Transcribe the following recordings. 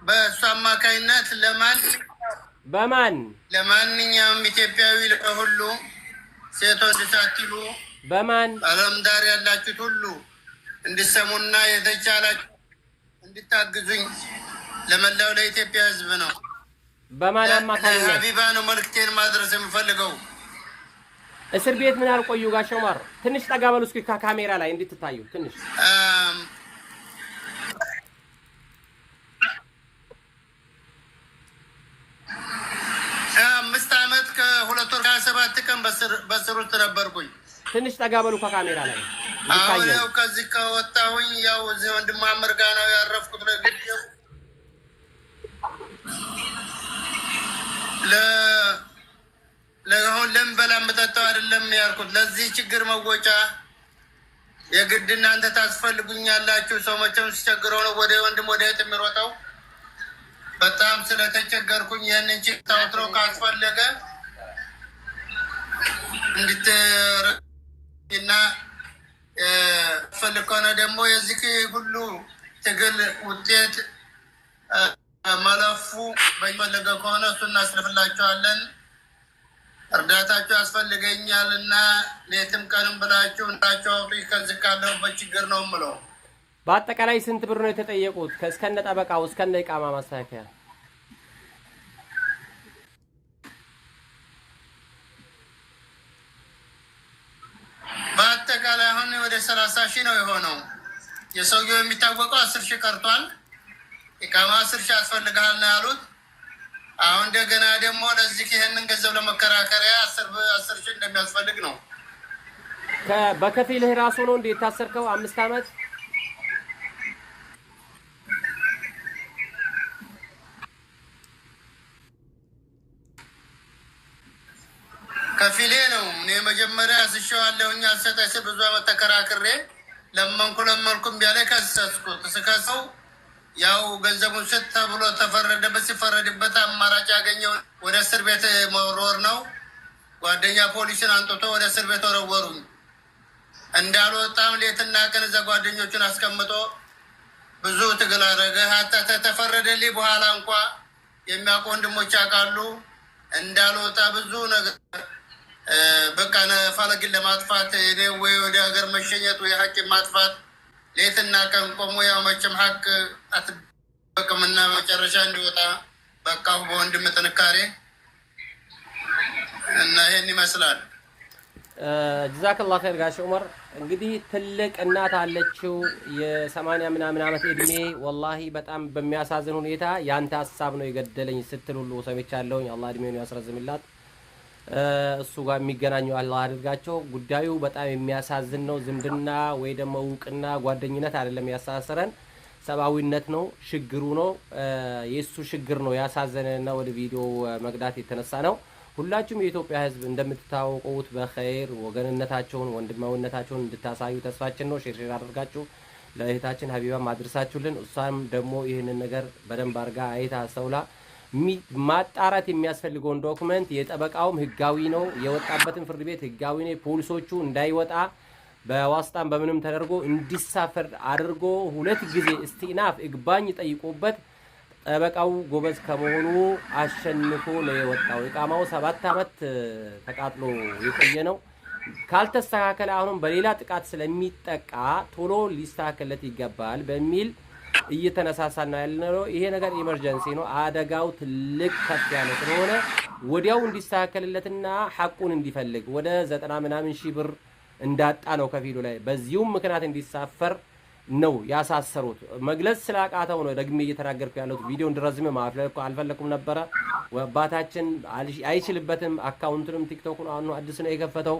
በእሱ አማካይነት ለማንኛውም ኢትዮጵያዊ ሁሉ ሴቶች ሳትሉ ዓለም ዳር ያላችሁት ሁሉ እንድሰሙና የተቻላችሁ እንድታግዙኝ ለመላው ለኢትዮጵያ ሕዝብ ነው። በማን አማካይነት ሀቢባ ነው መልእክቴን ማድረስ የምፈልገው። እስር ቤት ምን ያልቆዩ ጋሽ ዑመር ትንሽ ጠጋ በሉ እስኪ ካሜራ ላይ እንድትታዩ ትንሽ 5 ዓመት ከ2 ወር ከ7 ቀን በስር ውስጥ ነበርኩኝ። ትንሽ ጠጋ በሉ ከካሜራ ላይ አሁን ያው ከዚህ ከወጣሁኝ ያው እዚህ ወንድም ማመር ጋር ነው ያረፍኩት። ለግዴው ለአሁን ለምበላ መጠጣው አይደለም ያልኩት። ለዚህ ችግር መወጫ የግድ እናንተ ታስፈልጉኛላችሁ። ሰው መቼም ሲቸግረው ነው ወደ ወንድም ወደ እህት የሚሮጠው። በጣም ስለተቸገርኩኝ ይህንን ችግር ካስፈለገ እንድትረዱኝና ፈልግ ከሆነ ደግሞ የዚህ ሁሉ ትግል ውጤት መለፉ በፈለገ ከሆነ እሱ እናስልፍላችኋለን። እርዳታችሁ ያስፈልገኛል እና ሌትም ቀንም ብላችሁ እንዳቸው ከዚህ ካለሁበት ችግር ነው የምለው። በአጠቃላይ ስንት ብር ነው የተጠየቁት? እስከነ ጠበቃው እስከነ ኢቃማ ማስተካከያ በአጠቃላይ አሁን ወደ 30 ሺህ ነው የሆነው። የሰውየው የሚታወቀው 10 ሺህ ቀርቷል። ኢቃማ 10 ሺህ ያስፈልጋል ነው ያሉት። አሁን እንደገና ደግሞ ለዚህ ይሄንን ገንዘብ ለመከራከሪያ 10 ሺህ እንደሚያስፈልግ ነው። በከፊልህ ራሱ ነው እንዴ የታሰርከው? 5 ዓመት ከፊሌ ነው። እኔ መጀመሪያ አስሸዋለሁኝ አልሰጠኝ ስል ብዙ ዓመት ተከራክሬ ለመንኩም ቢያለ ከሰስኩት። ስከሰው ያው ገንዘቡን ስጥ ተብሎ ተፈረደበት። ሲፈረድበት አማራጭ ያገኘው ወደ እስር ቤት መወርወር ነው። ጓደኛ ፖሊስን አንጥቶ ወደ እስር ቤት ወረወሩኝ። እንዳልወጣም ሌትና ቀን እዛ ጓደኞቹን አስቀምጦ ብዙ ትግል አደረገ። ተፈረደልኝ በኋላ እንኳ የሚያውቁ ወንድሞች ያውቃሉ። እንዳልወጣ ብዙ ነገር በቃ ፈለግን ለማጥፋት ወይ ወደ ሀገር መሸኘት ወይ ሀቅ ማጥፋት ሌትና ቀን ቆሞ ያው መቼም ሀቅ አትበቅምና መጨረሻ እንዲወጣ በቃ በወንድም ጥንካሬ እና ይሄን ይመስላል። ጀዛከላሁ ኸይር ጋሽ ዑመር። እንግዲህ ትልቅ እናት አለችው የ80 ምናምን ዓመት እድሜ። ወላሂ በጣም በሚያሳዝን ሁኔታ ያንተ ሀሳብ ነው የገደለኝ ስትል ሁሉ ሰምቻለሁኝ። አላህ እድሜውን ያስረዝምላት። እሱ ጋር የሚገናኙ አላህ አድርጋቸው። ጉዳዩ በጣም የሚያሳዝን ነው። ዝምድና ወይ ደግሞ እውቅና ጓደኝነት አይደለም ያሳሰረን፣ ሰብአዊነት ነው፣ ችግሩ ነው። የሱ ችግር ነው ያሳዘነና ወደ ቪዲዮ መቅዳት የተነሳ ነው። ሁላችሁም የኢትዮጵያ ሕዝብ እንደምትታወቁት በኸይር ወገንነታቸውን ወንድማዊነታቸውን እንድታሳዩ ተስፋችን ነው። ሼር አድርጋችሁ ለእህታችን ሀቢባ ማድረሳችሁልን። እሷም ደግሞ ይህንን ነገር በደንብ አድርጋ አይታ አስተውላ ማጣራት የሚያስፈልገውን ዶክመንት የጠበቃውም ህጋዊ ነው፣ የወጣበትን ፍርድ ቤት ህጋዊ ነው። ፖሊሶቹ እንዳይወጣ በዋስጣም በምንም ተደርጎ እንዲሳፈር አድርጎ 2 ጊዜ እስቲናፍ እግባኝ ጠይቆበት ጠበቃው ጎበዝ ከመሆኑ አሸንፎ ነው የወጣው። ኢቃማው 7 ዓመት ተቃጥሎ የቆየ ነው። ካልተስተካከለ አሁንም በሌላ ጥቃት ስለሚጠቃ ቶሎ ሊስተካከለት ይገባል በሚል እየተነሳሳና ያለነው ይሄ ነገር ኢመርጀንሲ ነው። አደጋው ትልቅ ከፍ ያለ ስለሆነ ወዲያው እንዲስተካከልለትና ሐቁን እንዲፈልግ ወደ 90 ምናምን ሺህ ብር እንዳጣ ነው ከፊሉ ላይ በዚሁም ምክንያት እንዲሳፈር ነው ያሳሰሩት። መግለጽ ስላቃተው ነው ደግሜ እየተናገርኩ ያለሁት። ቪዲዮ እንድረዝም አልፈለኩም ነበረ። ወባታችን አይችልበትም። አካውንቱንም ቲክቶክን አሁን አዲስ ነው የከፈተው።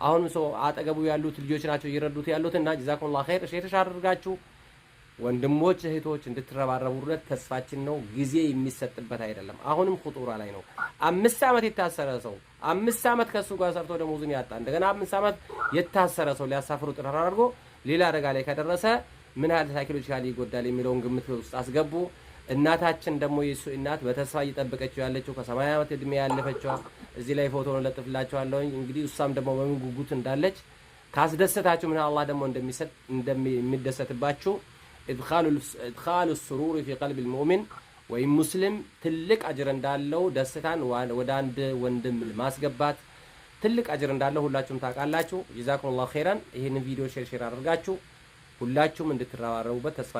አሁን ሰው አጠገቡ ያሉት ልጆች ናቸው እየረዱት ያሉትና ጀዛኩሙላህ ኸይር። ሼር አድርጋችሁ ወንድሞች እህቶች እንድትረባረቡለት ተስፋችን ነው። ጊዜ የሚሰጥበት አይደለም። አሁንም ኹጡራ ላይ ነው። 5 ዓመት የታሰረ ሰው 5 ዓመት ከሱ ጋር ሰርቶ ደሞዙን ያጣ እንደገና 5 ዓመት የታሰረ ሰው ሊያሳፍሩ ጥረት አድርጎ ሌላ አደጋ ላይ ከደረሰ ምን ያህል ሳይኮሎጂካሊ ይጎዳል የሚለውን ግምት ውስጥ አስገቡ። እናታችን ደግሞ የሱ እናት በተስፋ እየጠበቀችው ያለችው ከ80 ዓመት እድሜ ያለፈችው እዚህ ላይ ፎቶ ነው ለጥፍላችኋለሁ። እንግዲህ እሷም ደግሞ በምን ጉጉት እንዳለች ካስደሰታችሁ ምን አላህ ደግሞ እንደሚደሰትባችሁ إدخال السرور في قلب المؤمن ወይም ሙስሊም ትልቅ አጅር እንዳለው ደስታን ወደ አንድ ወንድም ማስገባት ትልቅ አጅር እንዳለው ሁላችሁም ታውቃላችሁ። ጀዛኩሙላሁ ኸይራን። ይሄንን ቪዲዮ ሼር አድርጋችሁ ሁላችሁም እንድትረባረቡበት ተስፋ